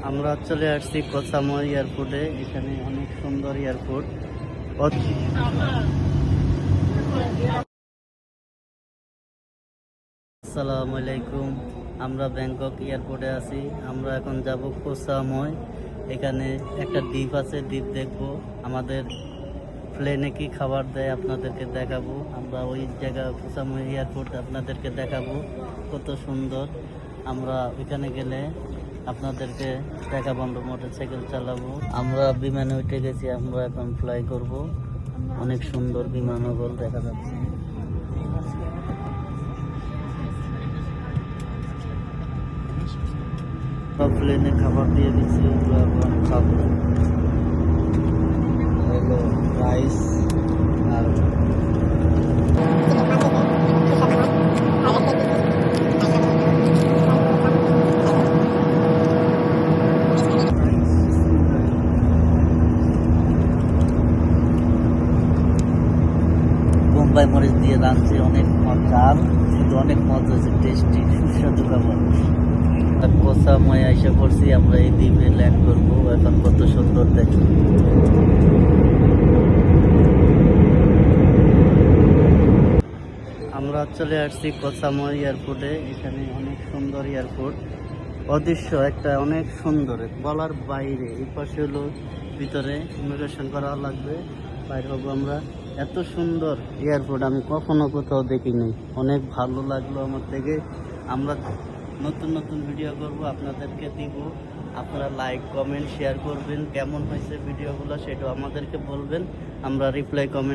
আমরা চলে আসছি কোসাময় এয়ারপোর্টে। এখানে অনেক সুন্দর এয়ারপোর্ট। আসসালামু আলাইকুম। আমরা ব্যাংকক এয়ারপোর্টে আছি। আমরা এখন যাব কোসাময়। এখানে একটা দ্বীপ আছে, দ্বীপ দেখব। আমাদের প্লেনে কি খাবার দেয় আপনাদেরকে দেখাবো। আমরা ওই জায়গা কোসাময় এয়ারপোর্ট আপনাদেরকে দেখাবো, কত সুন্দর। আমরা ওইখানে গেলে আপনাদেরকে দেখাবো। আমরা মোটরসাইকেল চালাবো। আমরা বিমানে উঠে গেছি, আমরা এখন ফ্লাই করব। অনেক সুন্দর বিমানবন্দর দেখা যাচ্ছে। সব প্লেনে খাবার দিয়ে দিচ্ছি, ওগুলো এখন খাবো। হলো রাইস আর বোম্বাই মরিচ দিয়ে রাঁধছে। অনেক মজার, কিন্তু অনেক মজা হয়েছে, টেস্টি সুস্বাদু খাবার। কোসাময় এসে পড়ছি, আমরা এই দ্বীপে ল্যান্ড করবো। এখন কত সুন্দর দেখি। আমরা চলে আসছি কোসাময় এয়ারপোর্টে। এখানে অনেক সুন্দর এয়ারপোর্ট, অদৃশ্য একটা অনেক সুন্দর, বলার বাইরে। এই পাশে হলো ভিতরে ইমিগ্রেশন করা লাগবে, বাইরে হবো আমরা। এত সুন্দর এয়ারপোর্ট আমি কখনো কোথাও দেখিনি। অনেক ভালো লাগলো আমার থেকে। আমরা নতুন নতুন ভিডিও করব, আপনাদেরকে দিব। আপনারা লাইক কমেন্ট শেয়ার করবেন। কেমন হয়েছে ভিডিওগুলো সেটাও আমাদেরকে বলবেন, আমরা রিপ্লাই কমেন্ট